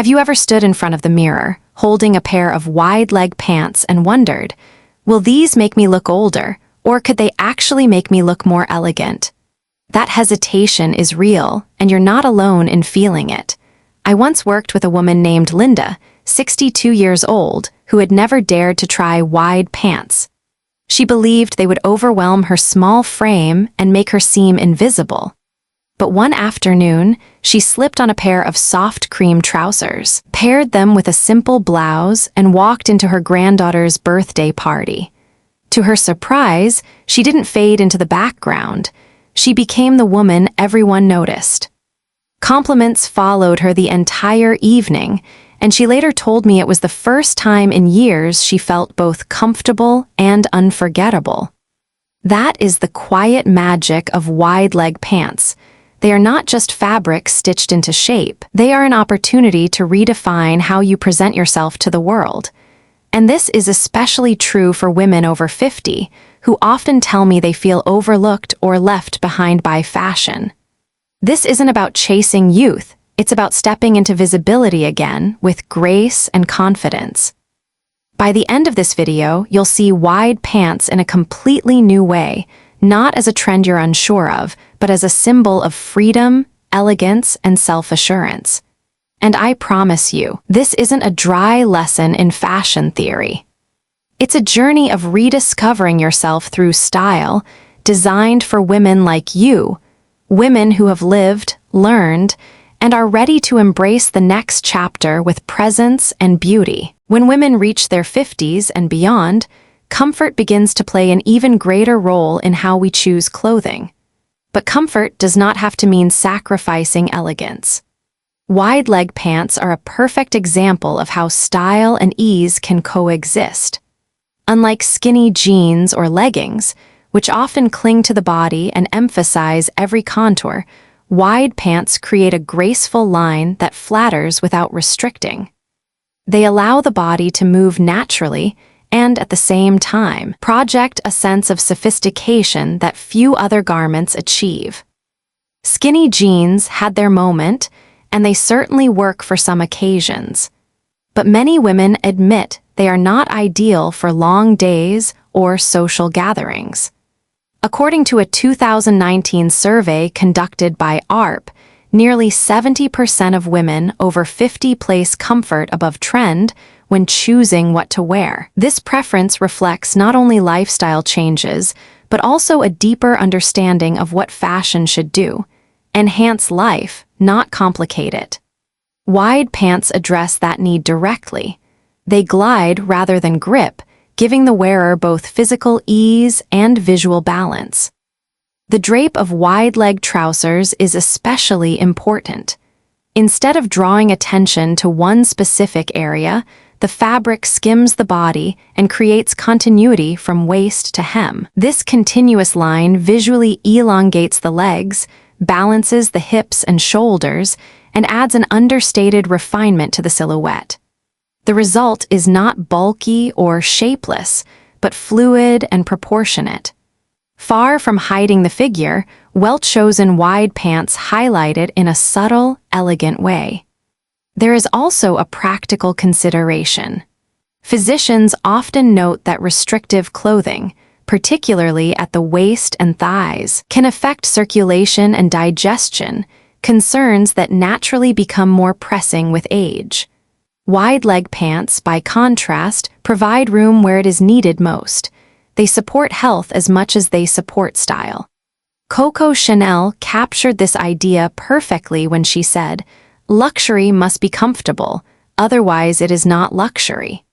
Have you ever stood in front of the mirror, holding a pair of wide-leg pants and wondered, will these make me look older, or could they actually make me look more elegant? That hesitation is real, and you're not alone in feeling it. I once worked with a woman named Linda, 62 years old, who had never dared to try wide pants. She believed they would overwhelm her small frame and make her seem invisible. But one afternoon, she slipped on a pair of soft cream trousers, paired them with a simple blouse, and walked into her granddaughter's birthday party. To her surprise, she didn't fade into the background. She became the woman everyone noticed. Compliments followed her the entire evening, and she later told me it was the first time in years she felt both comfortable and unforgettable. That is the quiet magic of wide-leg pants. They are not just fabric stitched into shape. They are an opportunity to redefine how you present yourself to the world. And this is especially true for women over 50, who often tell me they feel overlooked or left behind by fashion. This isn't about chasing youth, it's about stepping into visibility again with grace and confidence. By the end of this video, you'll see wide pants in a completely new way, not as a trend you're unsure of, but as a symbol of freedom, elegance, and self-assurance. And I promise you, this isn't a dry lesson in fashion theory. It's a journey of rediscovering yourself through style, designed for women like you, women who have lived, learned, and are ready to embrace the next chapter with presence and beauty. When women reach their 50s and beyond, comfort begins to play an even greater role in how we choose clothing. But comfort does not have to mean sacrificing elegance. Wide-leg pants are a perfect example of how style and ease can coexist. Unlike skinny jeans or leggings, which often cling to the body and emphasize every contour, wide pants create a graceful line that flatters without restricting. They allow the body to move naturally and, at the same time, project a sense of sophistication that few other garments achieve. Skinny jeans had their moment, and they certainly work for some occasions. But many women admit they are not ideal for long days or social gatherings. According to a 2019 survey conducted by AARP, nearly 70% of women over 50 place comfort above trend when choosing what to wear. This preference reflects not only lifestyle changes, but also a deeper understanding of what fashion should do: enhance life, not complicate it. Wide pants address that need directly. They glide rather than grip, giving the wearer both physical ease and visual balance. The drape of wide-leg trousers is especially important. Instead of drawing attention to one specific area, the fabric skims the body and creates continuity from waist to hem. This continuous line visually elongates the legs, balances the hips and shoulders, and adds an understated refinement to the silhouette. The result is not bulky or shapeless, but fluid and proportionate. Far from hiding the figure, well-chosen wide pants highlight it in a subtle, elegant way. There is also a practical consideration. Physicians often note that restrictive clothing, particularly at the waist and thighs, can affect circulation and digestion, concerns that naturally become more pressing with age. Wide-leg pants, by contrast, provide room where it is needed most. They support health as much as they support style. Coco Chanel captured this idea perfectly when she said, "Luxury must be comfortable, otherwise it is not luxury."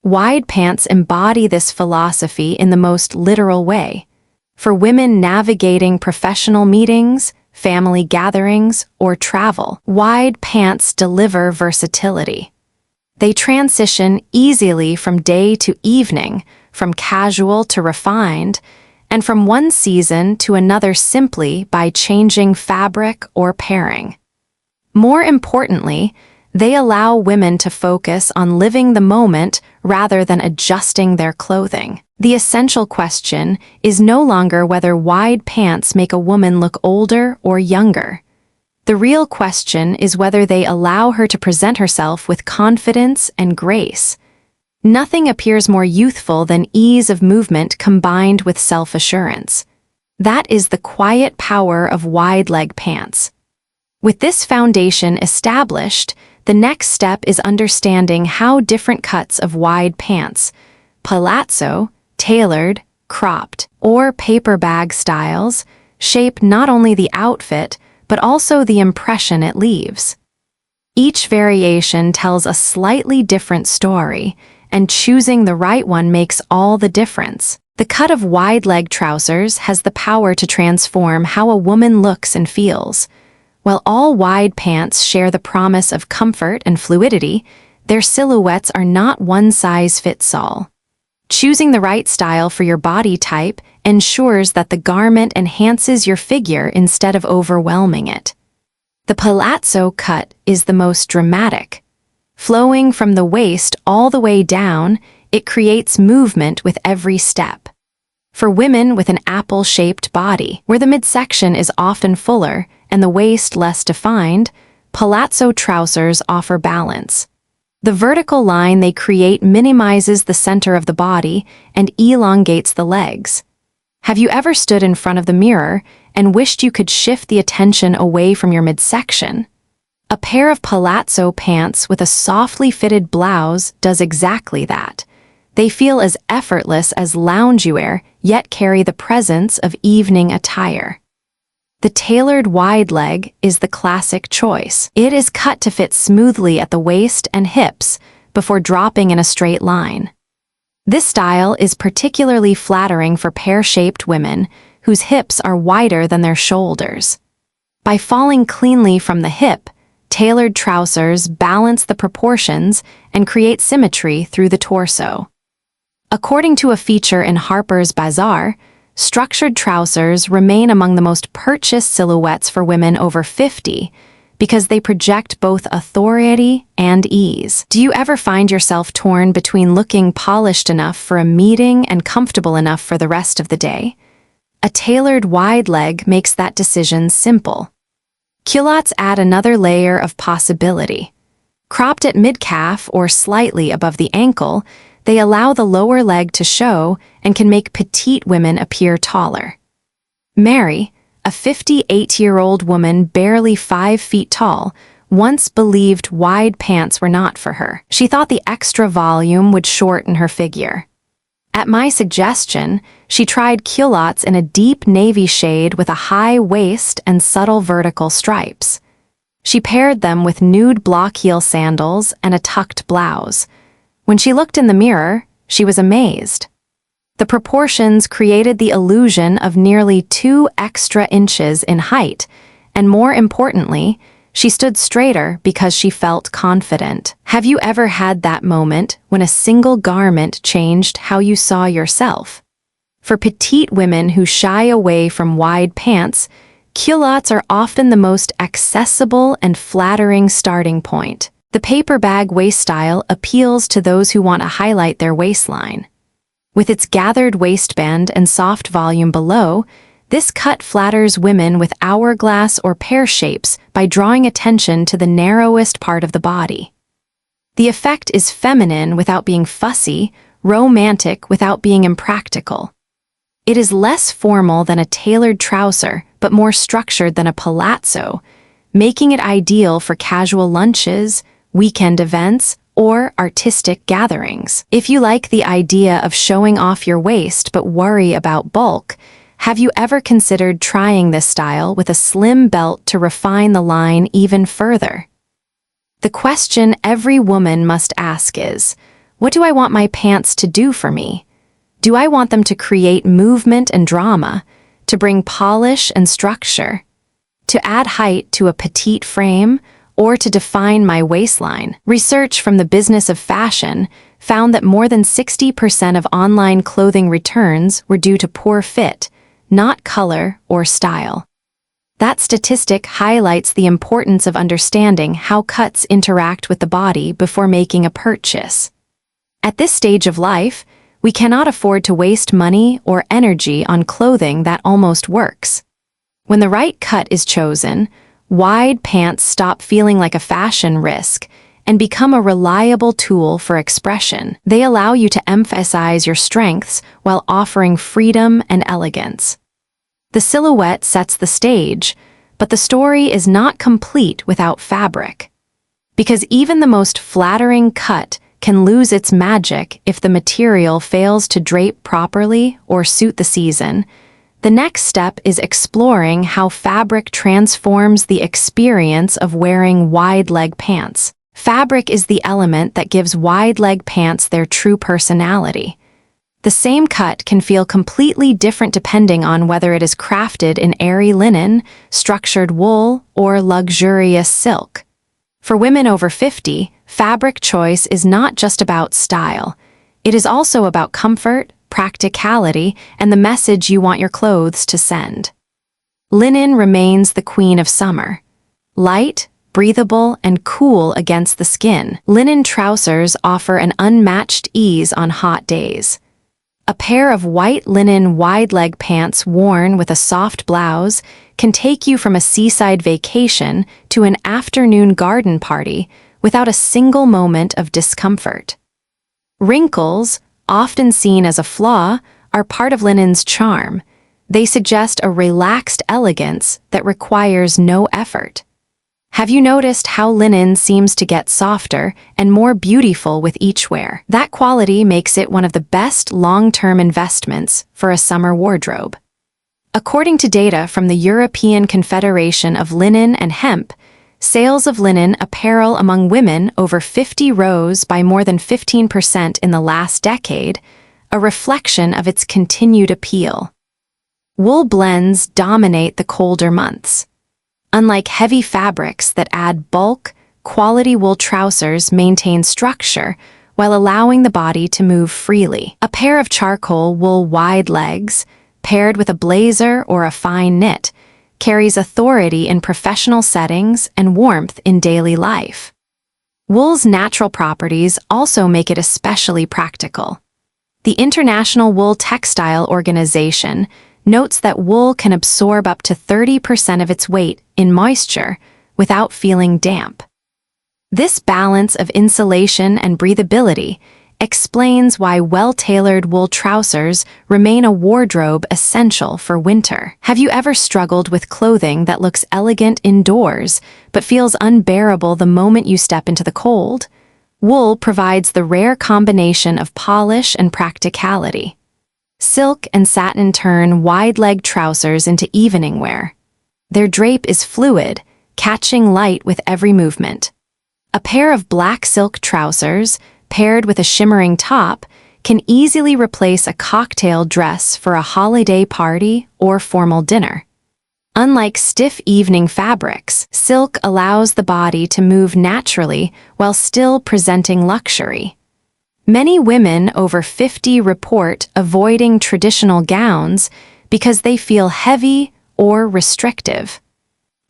Wide pants embody this philosophy in the most literal way. For women navigating professional meetings, family gatherings, or travel, wide pants deliver versatility. They transition easily from day to evening, from casual to refined, and from one season to another simply by changing fabric or pairing. More importantly, they allow women to focus on living the moment rather than adjusting their clothing. The essential question is no longer whether wide pants make a woman look older or younger. The real question is whether they allow her to present herself with confidence and grace. Nothing appears more youthful than ease of movement combined with self-assurance. That is the quiet power of wide-leg pants. With this foundation established, the next step is understanding how different cuts of wide pants, palazzo, tailored, cropped, or paper bag styles, shape not only the outfit, but also the impression it leaves. Each variation tells a slightly different story, and choosing the right one makes all the difference. The cut of wide-leg trousers has the power to transform how a woman looks and feels. While all wide pants share the promise of comfort and fluidity, their silhouettes are not one-size-fits-all. Choosing the right style for your body type ensures that the garment enhances your figure instead of overwhelming it. The palazzo cut is the most dramatic. Flowing from the waist all the way down, it creates movement with every step. For women with an apple-shaped body, where the midsection is often fuller and the waist less defined, palazzo trousers offer balance. The vertical line they create minimizes the center of the body and elongates the legs. Have you ever stood in front of the mirror and wished you could shift the attention away from your midsection? A pair of palazzo pants with a softly fitted blouse does exactly that. They feel as effortless as loungewear, yet carry the presence of evening attire. The tailored wide leg is the classic choice. It is cut to fit smoothly at the waist and hips before dropping in a straight line. This style is particularly flattering for pear-shaped women whose hips are wider than their shoulders. By falling cleanly from the hip, tailored trousers balance the proportions and create symmetry through the torso. According to a feature in Harper's Bazaar, structured trousers remain among the most purchased silhouettes for women over 50 because they project both authority and ease. Do you ever find yourself torn between looking polished enough for a meeting and comfortable enough for the rest of the day? A tailored wide leg makes that decision simple. Culottes add another layer of possibility. Cropped at mid-calf or slightly above the ankle, they allow the lower leg to show and can make petite women appear taller. Mary, a 58-year-old woman barely 5 feet tall, once believed wide pants were not for her. She thought the extra volume would shorten her figure. At my suggestion, she tried culottes in a deep navy shade with a high waist and subtle vertical stripes. She paired them with nude block heel sandals and a tucked blouse. When she looked in the mirror, she was amazed. The proportions created the illusion of nearly 2 extra inches in height, and more importantly, she stood straighter because she felt confident. Have you ever had that moment when a single garment changed how you saw yourself? For petite women who shy away from wide pants, culottes are often the most accessible and flattering starting point. The paper bag waist style appeals to those who want to highlight their waistline. With its gathered waistband and soft volume below, this cut flatters women with hourglass or pear shapes by drawing attention to the narrowest part of the body. The effect is feminine without being fussy, romantic without being impractical. It is less formal than a tailored trouser, but more structured than a palazzo, making it ideal for casual lunches, weekend events, or artistic gatherings. If you like the idea of showing off your waist but worry about bulk, have you ever considered trying this style with a slim belt to refine the line even further? The question every woman must ask is, what do I want my pants to do for me? Do I want them to create movement and drama, to bring polish and structure, to add height to a petite frame, or to define my waistline? Research from the business of fashion found that more than 60% of online clothing returns were due to poor fit, not color or style. That statistic highlights the importance of understanding how cuts interact with the body before making a purchase. At this stage of life, we cannot afford to waste money or energy on clothing that almost works. When the right cut is chosen, wide pants stop feeling like a fashion risk and become a reliable tool for expression. They allow you to emphasize your strengths while offering freedom and elegance. The silhouette sets the stage, but the story is not complete without fabric. Because even the most flattering cut can lose its magic if the material fails to drape properly or suit the season, the next step is exploring how fabric transforms the experience of wearing wide-leg pants. Fabric is the element that gives wide-leg pants their true personality. The same cut can feel completely different depending on whether it is crafted in airy linen, structured wool, or luxurious silk. For women over 50, fabric choice is not just about style. It is also about comfort, practicality, and the message you want your clothes to send. Linen remains the queen of summer. Light, breathable, and cool against the skin, linen trousers offer an unmatched ease on hot days. A pair of white linen wide-leg pants worn with a soft blouse can take you from a seaside vacation to an afternoon garden party without a single moment of discomfort. Wrinkles, often seen as a flaw, are part of linen's charm. They suggest a relaxed elegance that requires no effort. Have you noticed how linen seems to get softer and more beautiful with each wear? That quality makes it one of the best long-term investments for a summer wardrobe. According to data from the European Confederation of Linen and Hemp, sales of linen apparel among women over 50 rose by more than 15% in the last decade, a reflection of its continued appeal. Wool blends dominate the colder months. Unlike heavy fabrics that add bulk, quality wool trousers maintain structure while allowing the body to move freely. A pair of charcoal wool wide legs, paired with a blazer or a fine knit, carries authority in professional settings and warmth in daily life. Wool's natural properties also make it especially practical. The International Wool Textile Organization notes that wool can absorb up to 30% of its weight in moisture without feeling damp. This balance of insulation and breathability explains why well-tailored wool trousers remain a wardrobe essential for winter. Have you ever struggled with clothing that looks elegant indoors but feels unbearable the moment you step into the cold? Wool provides the rare combination of polish and practicality. Silk and satin turn wide-leg trousers into evening wear. Their drape is fluid, catching light with every movement. A pair of black silk trousers, paired with a shimmering top, can easily replace a cocktail dress for a holiday party or formal dinner. Unlike stiff evening fabrics, silk allows the body to move naturally while still presenting luxury. Many women over 50 report avoiding traditional gowns because they feel heavy or restrictive.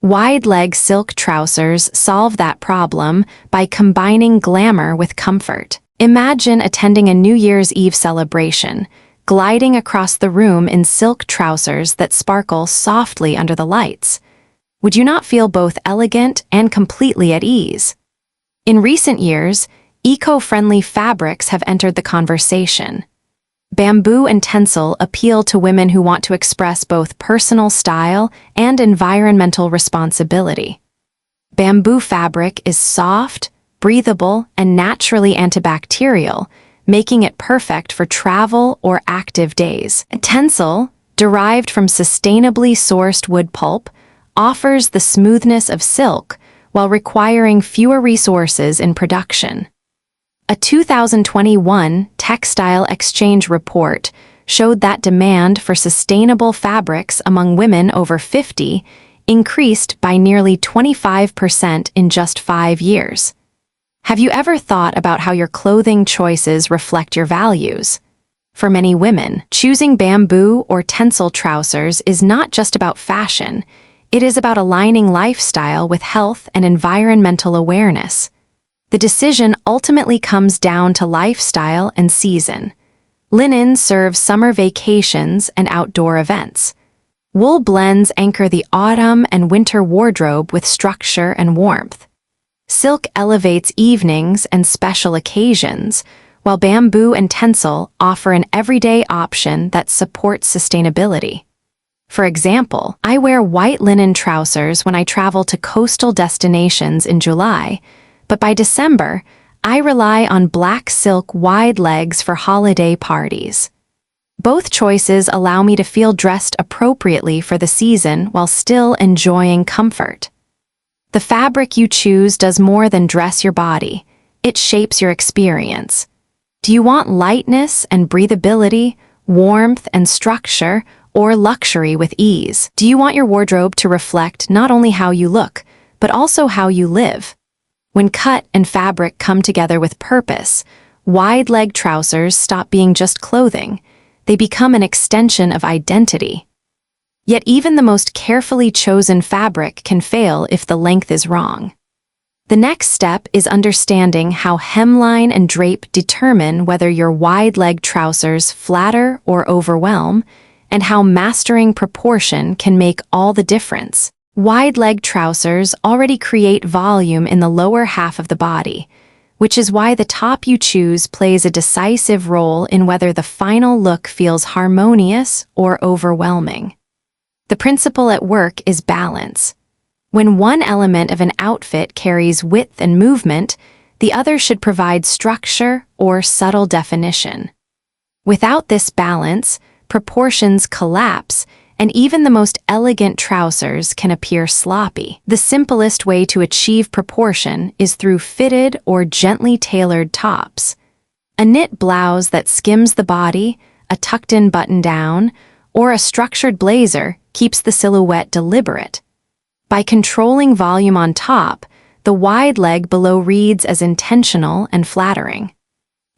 Wide-leg silk trousers solve that problem by combining glamour with comfort. Imagine attending a New Year's Eve celebration, gliding across the room in silk trousers that sparkle softly under the lights. Would you not feel both elegant and completely at ease? In recent years, eco-friendly fabrics have entered the conversation. Bamboo and tencel appeal to women who want to express both personal style and environmental responsibility. Bamboo fabric is soft, breathable, and naturally antibacterial, making it perfect for travel or active days. Tencel, derived from sustainably sourced wood pulp, offers the smoothness of silk while requiring fewer resources in production. A 2021 Textile Exchange report showed that demand for sustainable fabrics among women over 50 increased by nearly 25% in just 5 years. Have you ever thought about how your clothing choices reflect your values? For many women, choosing bamboo or tencel trousers is not just about fashion, it is about aligning lifestyle with health and environmental awareness. The decision ultimately comes down to lifestyle and season. Linen serves summer vacations and outdoor events. Wool blends anchor the autumn and winter wardrobe with structure and warmth. Silk elevates evenings and special occasions, while bamboo and tencel offer an everyday option that supports sustainability. For example, I wear white linen trousers when I travel to coastal destinations in July, but by December, I rely on black silk wide legs for holiday parties. Both choices allow me to feel dressed appropriately for the season while still enjoying comfort. The fabric you choose does more than dress your body. It shapes your experience. Do you want lightness and breathability, warmth and structure, or luxury with ease? Do you want your wardrobe to reflect not only how you look, but also how you live? When cut and fabric come together with purpose, wide-leg trousers stop being just clothing. They become an extension of identity. Yet even the most carefully chosen fabric can fail if the length is wrong. The next step is understanding how hemline and drape determine whether your wide-leg trousers flatter or overwhelm, and how mastering proportion can make all the difference. Wide-leg trousers already create volume in the lower half of the body, which is why the top you choose plays a decisive role in whether the final look feels harmonious or overwhelming. The principle at work is balance. When one element of an outfit carries width and movement, the other should provide structure or subtle definition. Without this balance, proportions collapse, and even the most elegant trousers can appear sloppy. The simplest way to achieve proportion is through fitted or gently tailored tops. A knit blouse that skims the body, a tucked-in button-down, or a structured blazer keeps the silhouette deliberate. By controlling volume on top, the wide leg below reads as intentional and flattering.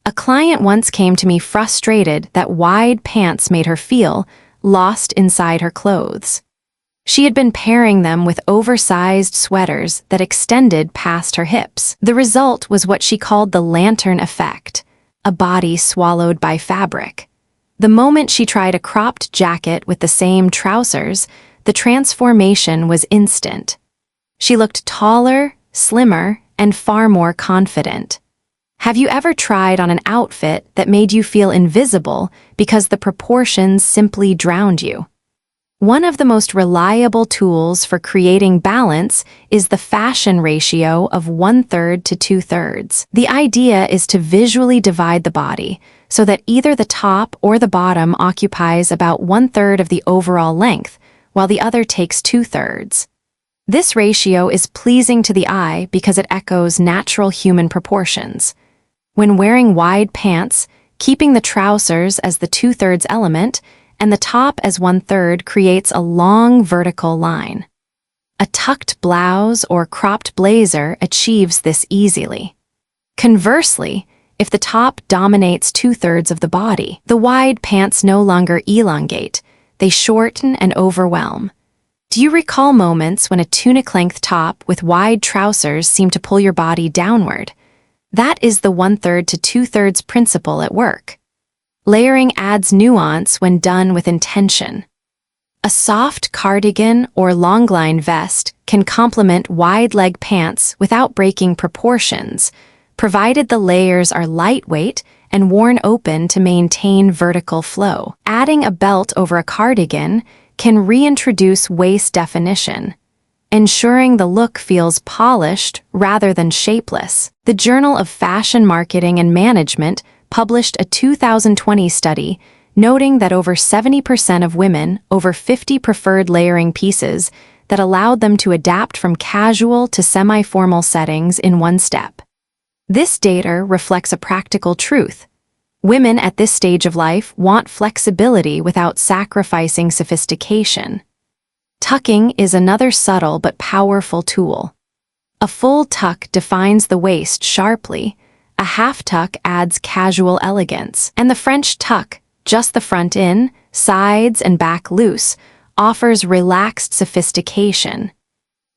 A client once came to me frustrated that wide pants made her feel lost inside her clothes. She had been pairing them with oversized sweaters that extended past her hips. The result was what she called the lantern effect, a body swallowed by fabric. The moment she tried a cropped jacket with the same trousers, the transformation was instant. She looked taller, slimmer, and far more confident. Have you ever tried on an outfit that made you feel invisible because the proportions simply drowned you? One of the most reliable tools for creating balance is the fashion ratio of 1/3 to 2/3. The idea is to visually divide the body so that either the top or the bottom occupies about 1/3 of the overall length, while the other takes 2/3. This ratio is pleasing to the eye because it echoes natural human proportions. When wearing wide pants, keeping the trousers as the 2/3 element and the top as 1/3 creates a long vertical line. A tucked blouse or cropped blazer achieves this easily. Conversely, if the top dominates 2/3 of the body, the wide pants no longer elongate, they shorten and overwhelm. Do you recall moments when a tunic-length top with wide trousers seemed to pull your body downward? That is the 1/3 to 2/3 principle at work. Layering adds nuance when done with intention. A soft cardigan or longline vest can complement wide-leg pants without breaking proportions, provided the layers are lightweight and worn open to maintain vertical flow. Adding a belt over a cardigan can reintroduce waist definition, ensuring the look feels polished rather than shapeless. The Journal of Fashion Marketing and Management published a 2020 study noting that over 70% of women over 50 preferred layering pieces that allowed them to adapt from casual to semi-formal settings in one step. This data reflects a practical truth. Women at this stage of life want flexibility without sacrificing sophistication. Tucking is another subtle but powerful tool. A full tuck defines the waist sharply, a half tuck adds casual elegance, and the French tuck, just the front in, sides and back loose, offers relaxed sophistication.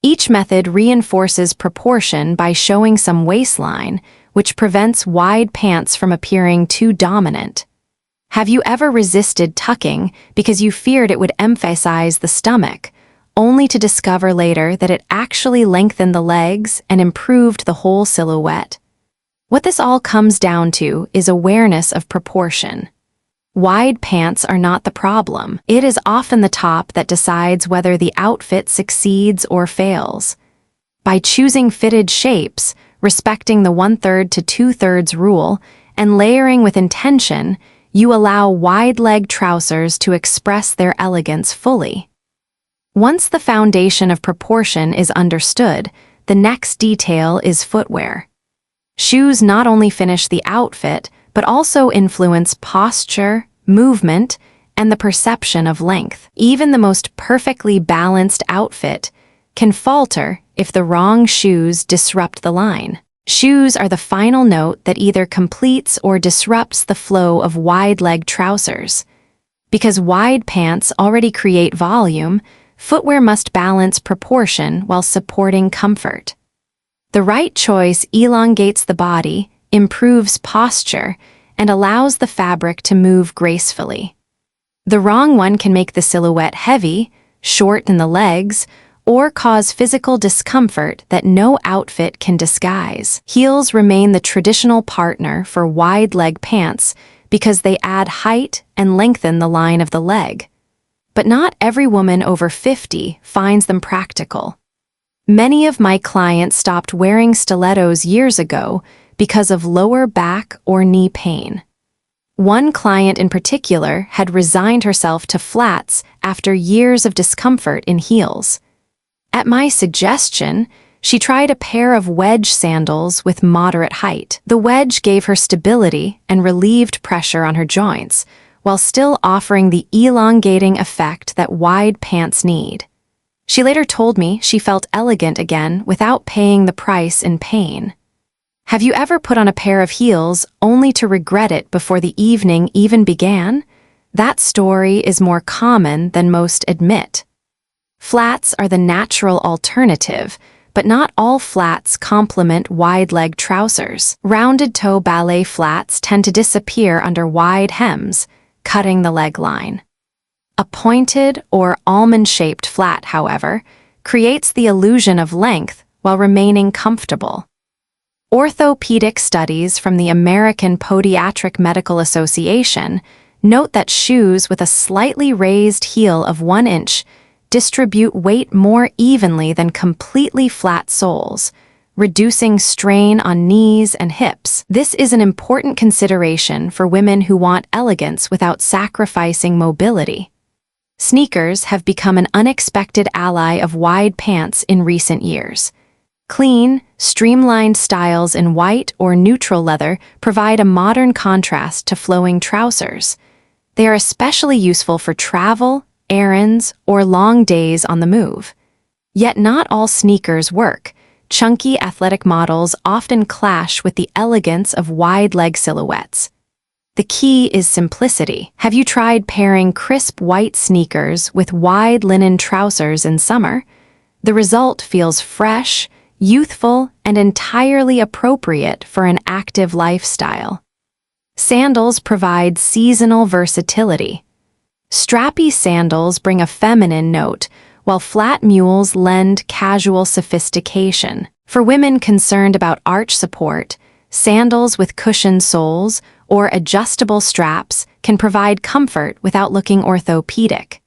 Each method reinforces proportion by showing some waistline, which prevents wide pants from appearing too dominant. Have you ever resisted tucking because you feared it would emphasize the stomach, only to discover later that it actually lengthened the legs and improved the whole silhouette? What this all comes down to is awareness of proportion. Wide pants are not the problem. It is often the top that decides whether the outfit succeeds or fails. By choosing fitted shapes, respecting the 1/3 to 2/3 rule, and layering with intention, you allow wide-leg trousers to express their elegance fully. Once the foundation of proportion is understood, the next detail is footwear. Shoes not only finish the outfit, but also influence posture, movement, and the perception of length. Even the most perfectly balanced outfit can falter if the wrong shoes disrupt the line. Shoes are the final note that either completes or disrupts the flow of wide-leg trousers. Because wide pants already create volume, footwear must balance proportion while supporting comfort. The right choice elongates the body, improves posture, and allows the fabric to move gracefully. The wrong one can make the silhouette heavy, shorten the legs, or cause physical discomfort that no outfit can disguise. Heels remain the traditional partner for wide-leg pants because they add height and lengthen the line of the leg. But not every woman over 50 finds them practical. Many of my clients stopped wearing stilettos years ago because of lower back or knee pain. One client in particular had resigned herself to flats after years of discomfort in heels. At my suggestion, she tried a pair of wedge sandals with moderate height. The wedge gave her stability and relieved pressure on her joints, while still offering the elongating effect that wide pants need. She later told me she felt elegant again without paying the price in pain. Have you ever put on a pair of heels only to regret it before the evening even began? That story is more common than most admit. Flats are the natural alternative, but not all flats complement wide-leg trousers. Rounded-toe ballet flats tend to disappear under wide hems, cutting the leg line. A pointed or almond-shaped flat, however, creates the illusion of length while remaining comfortable. Orthopedic studies from the American Podiatric Medical Association note that shoes with a slightly raised heel of 1 inch distribute weight more evenly than completely flat soles, reducing strain on knees and hips. This is an important consideration for women who want elegance without sacrificing mobility. Sneakers have become an unexpected ally of wide pants in recent years. Clean, streamlined styles in white or neutral leather provide a modern contrast to flowing trousers. They are especially useful for travel, errands, or long days on the move. Yet not all sneakers work. Chunky athletic models often clash with the elegance of wide-leg silhouettes. The key is simplicity. Have you tried pairing crisp white sneakers with wide linen trousers in summer? The result feels fresh, youthful, and entirely appropriate for an active lifestyle. Sandals provide seasonal versatility. Strappy sandals bring a feminine note, while flat mules lend casual sophistication. For women concerned about arch support, sandals with cushioned soles or adjustable straps can provide comfort without looking orthopedic.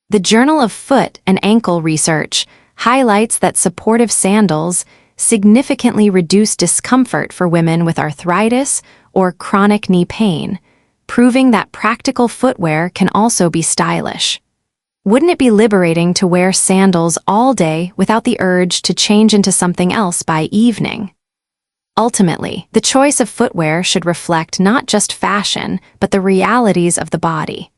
The Journal of Foot and Ankle Research highlights that supportive sandals significantly reduce discomfort for women with arthritis or chronic knee pain, proving that practical footwear can also be stylish. Wouldn't it be liberating to wear sandals all day without the urge to change into something else by evening? Ultimately, the choice of footwear should reflect not just fashion, but the realities of the body.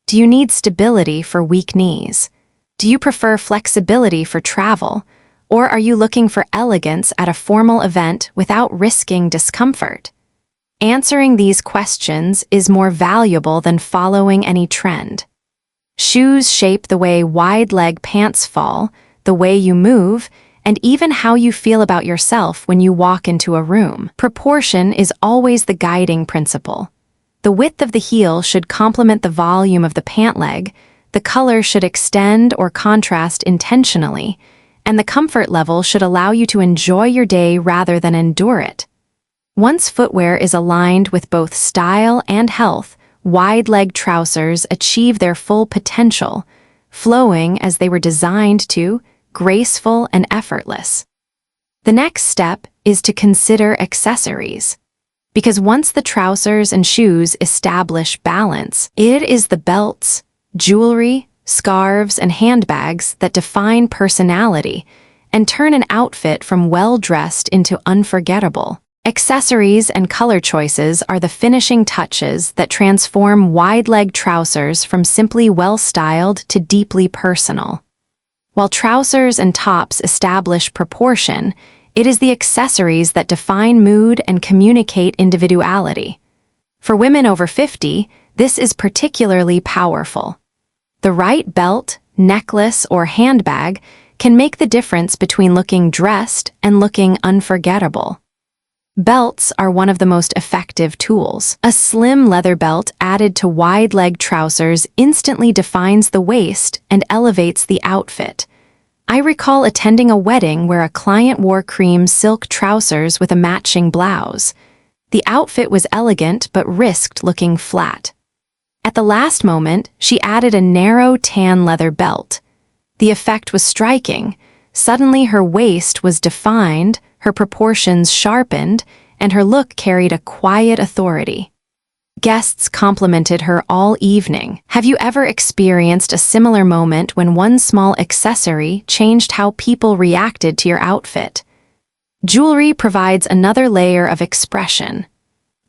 Do you need stability for weak knees? Do you prefer flexibility for travel? Or are you looking for elegance at a formal event without risking discomfort? Answering these questions is more valuable than following any trend. Shoes shape the way wide-leg pants fall, the way you move, and even how you feel about yourself when you walk into a room. Proportion is always the guiding principle. The width of the heel should complement the volume of the pant leg, the color should extend or contrast intentionally, and the comfort level should allow you to enjoy your day rather than endure it. Once footwear is aligned with both style and health, wide-leg trousers achieve their full potential, flowing as they were designed to, graceful and effortless. The next step is to consider accessories. Because once the trousers and shoes establish balance, it is the belts, jewelry, scarves, and handbags that define personality and turn an outfit from well-dressed into unforgettable. Accessories and color choices are the finishing touches that transform wide-leg trousers from simply well-styled to deeply personal. While trousers and tops establish proportion, it is the accessories that define mood and communicate individuality. For women over 50, this is particularly powerful. The right belt, necklace, or handbag can make the difference between looking dressed and looking unforgettable. Belts are one of the most effective tools. A slim leather belt added to wide-leg trousers instantly defines the waist and elevates the outfit. I recall attending a wedding where a client wore cream silk trousers with a matching blouse. The outfit was elegant but risked looking flat. At the last moment, she added a narrow tan leather belt. The effect was striking. Suddenly her waist was defined, her proportions sharpened, and her look carried a quiet authority. Guests complimented her all evening. Have you ever experienced a similar moment when one small accessory changed how people reacted to your outfit? Jewelry provides another layer of expression.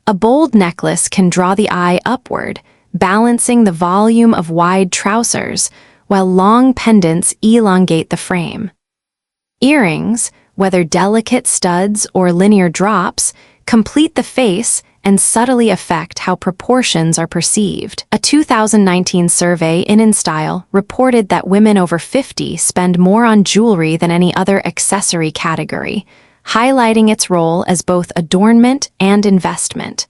A bold necklace can draw the eye upward, balancing the volume of wide trousers, while long pendants elongate the frame. Earrings, whether delicate studs or linear drops, complete the face and subtly affect how proportions are perceived. A 2019 survey in InStyle reported that women over 50 spend more on jewelry than any other accessory category, highlighting its role as both adornment and investment.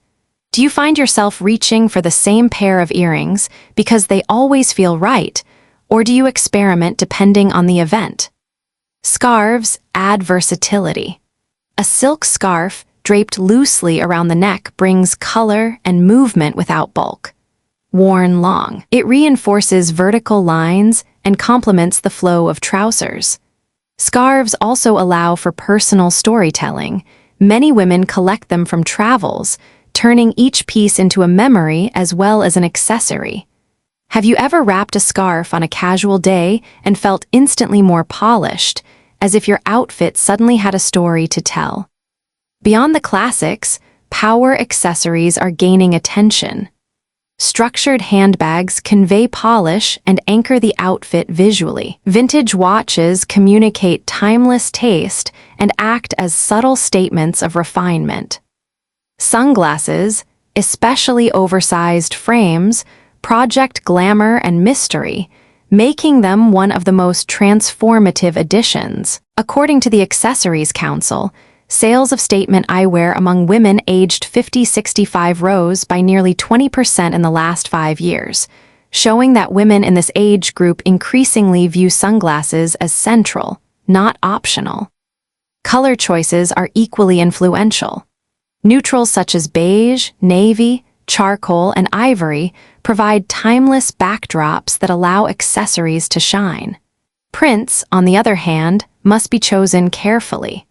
Do you find yourself reaching for the same pair of earrings because they always feel right, or do you experiment depending on the event? Scarves add versatility. A silk scarf draped loosely around the neck brings color and movement without bulk. Worn long, it reinforces vertical lines and complements the flow of trousers. Scarves also allow for personal storytelling. Many women collect them from travels, turning each piece into a memory as well as an accessory. Have you ever wrapped a scarf on a casual day and felt instantly more polished, as if your outfit suddenly had a story to tell? Beyond the classics, power accessories are gaining attention. Structured handbags convey polish and anchor the outfit visually. Vintage watches communicate timeless taste and act as subtle statements of refinement. Sunglasses, especially oversized frames, project glamour and mystery, making them one of the most transformative additions. According to the Accessories Council, sales of statement eyewear among women aged 50-65 rose by nearly 20% in the last 5 years, showing that women in this age group increasingly view sunglasses as central, not optional. Color choices are equally influential. Neutrals such as beige, navy, charcoal, and ivory provide timeless backdrops that allow accessories to shine. Prints, on the other hand, must be chosen carefully.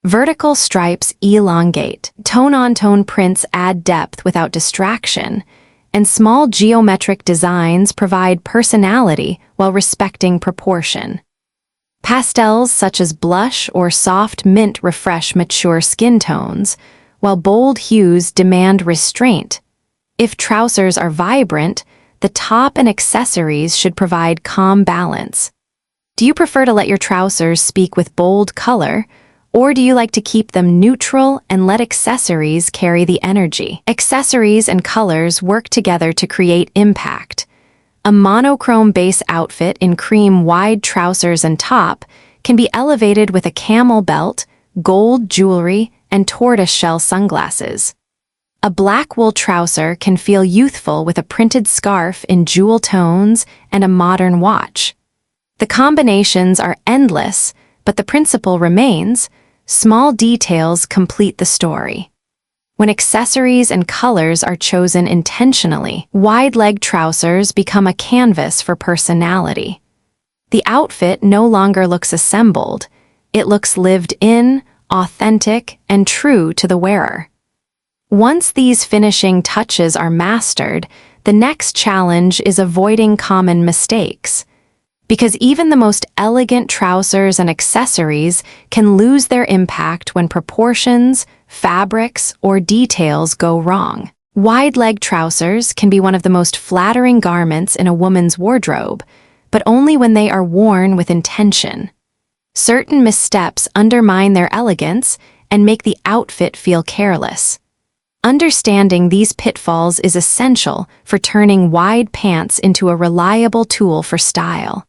Vertical stripes elongate, tone-on-tone prints add depth without distraction, and small geometric designs provide personality while respecting proportion. Pastels such as blush or soft mint refresh mature skin tones, while bold hues demand restraint. If trousers are vibrant, the top and accessories should provide calm balance. Do you prefer to let your trousers speak with bold color, or do you like to keep them neutral and let accessories carry the energy? Accessories and colors work together to create impact. A monochrome base outfit in cream wide trousers and top can be elevated with a camel belt, gold jewelry, and tortoiseshell sunglasses. A black wool trouser can feel youthful with a printed scarf in jewel tones and a modern watch. The combinations are endless, but the principle remains: small details complete the story. When accessories and colors are chosen intentionally, wide-leg trousers become a canvas for personality. The outfit no longer looks assembled; it looks lived in, authentic, and true to the wearer. Once these finishing touches are mastered, the next challenge is avoiding common mistakes. Because even the most elegant trousers and accessories can lose their impact when proportions, fabrics, or details go wrong. Wide-leg trousers can be one of the most flattering garments in a woman's wardrobe, but only when they are worn with intention. Certain missteps undermine their elegance and make the outfit feel careless. Understanding these pitfalls is essential for turning wide pants into a reliable tool for style.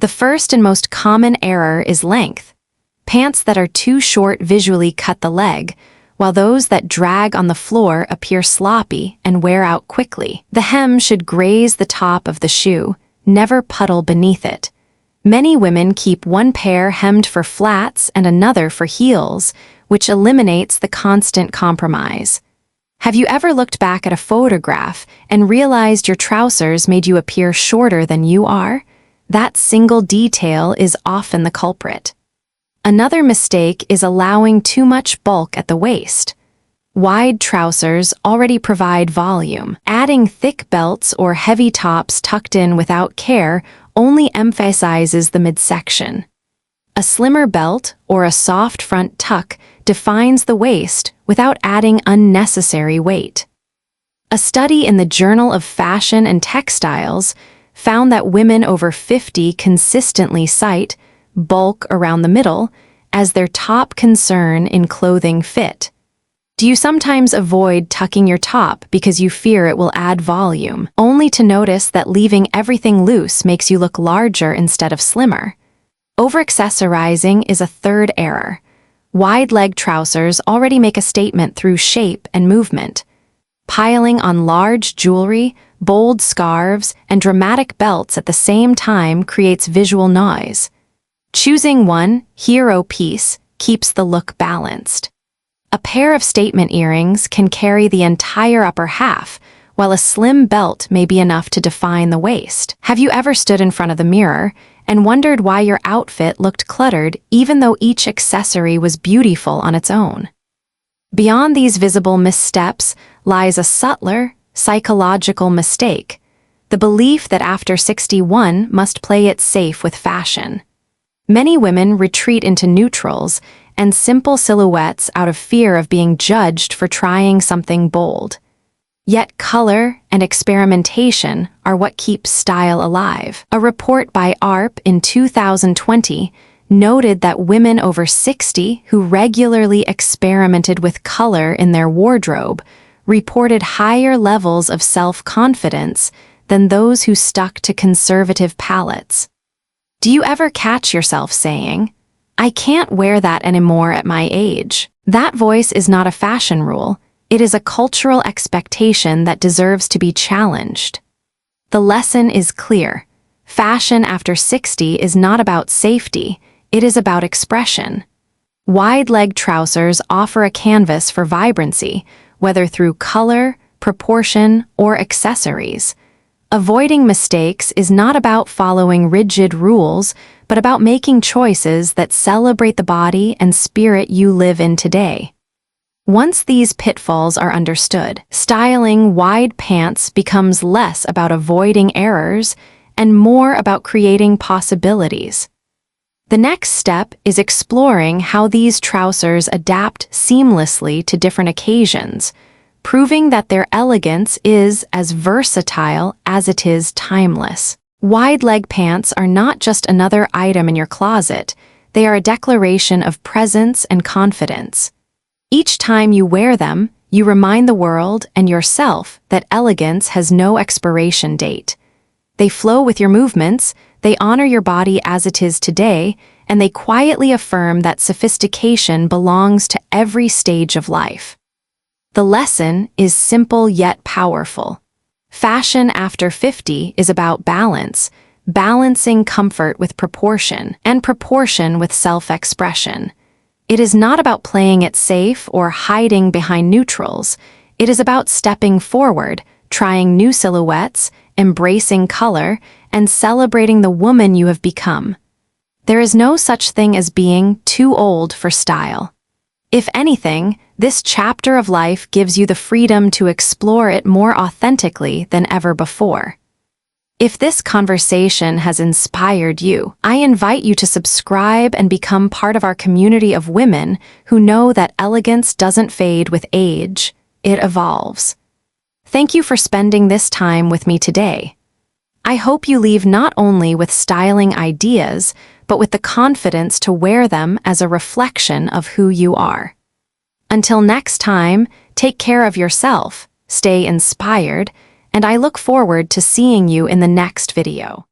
The first and most common error is length. Pants that are too short visually cut the leg, while those that drag on the floor appear sloppy and wear out quickly. The hem should graze the top of the shoe, never puddle beneath it. Many women keep one pair hemmed for flats and another for heels, which eliminates the constant compromise. Have you ever looked back at a photograph and realized your trousers made you appear shorter than you are? That single detail is often the culprit. Another mistake is allowing too much bulk at the waist. Wide trousers already provide volume. Adding thick belts or heavy tops tucked in without care only emphasizes the midsection. A slimmer belt or a soft front tuck defines the waist without adding unnecessary weight. A study in the Journal of Fashion and Textiles found that women over 50 consistently cite bulk around the middle as their top concern in clothing fit. Do you sometimes avoid tucking your top because you fear it will add volume, only to notice that leaving everything loose makes you look larger instead of slimmer? Over-accessorizing is a third error. Wide-leg trousers already make a statement through shape and movement. Piling on large jewelry, bold scarves, and dramatic belts at the same time creates visual noise. Choosing one hero piece keeps the look balanced. A pair of statement earrings can carry the entire upper half, while a slim belt may be enough to define the waist. Have you ever stood in front of the mirror and wondered why your outfit looked cluttered even though each accessory was beautiful on its own? Beyond these visible missteps lies a subtler, psychological mistake: the belief that after 61 must play it safe with fashion. Many women retreat into neutrals and simple silhouettes out of fear of being judged for trying something bold. Yet color and experimentation are what keeps style alive. A report by ARP in 2020 noted that women over 60 who regularly experimented with color in their wardrobe reported higher levels of self-confidence than those who stuck to conservative palettes. Do you ever catch yourself saying, "I can't wear that anymore at my age"? That voice is not a fashion rule. It is a cultural expectation that deserves to be challenged. The lesson is clear. Fashion after 60 is not about safety, it is about expression. Wide-leg trousers offer a canvas for vibrancy, whether through color, proportion, or accessories. Avoiding mistakes is not about following rigid rules, but about making choices that celebrate the body and spirit you live in today. Once these pitfalls are understood, styling wide pants becomes less about avoiding errors and more about creating possibilities. The next step is exploring how these trousers adapt seamlessly to different occasions, proving that their elegance is as versatile as it is timeless. Wide-leg pants are not just another item in your closet, they are a declaration of presence and confidence. Each time you wear them, you remind the world and yourself that elegance has no expiration date. They flow with your movements, they honor your body as it is today, and they quietly affirm that sophistication belongs to every stage of life. The lesson is simple yet powerful. Fashion after 50 is about balance, balancing comfort with proportion, and proportion with self-expression. It is not about playing it safe or hiding behind neutrals. It is about stepping forward, trying new silhouettes, embracing color, and celebrating the woman you have become. There is no such thing as being too old for style. If anything, this chapter of life gives you the freedom to explore it more authentically than ever before. If this conversation has inspired you, I invite you to subscribe and become part of our community of women who know that elegance doesn't fade with age, it evolves. Thank you for spending this time with me today. I hope you leave not only with styling ideas, but with the confidence to wear them as a reflection of who you are. Until next time, take care of yourself, stay inspired, and I look forward to seeing you in the next video.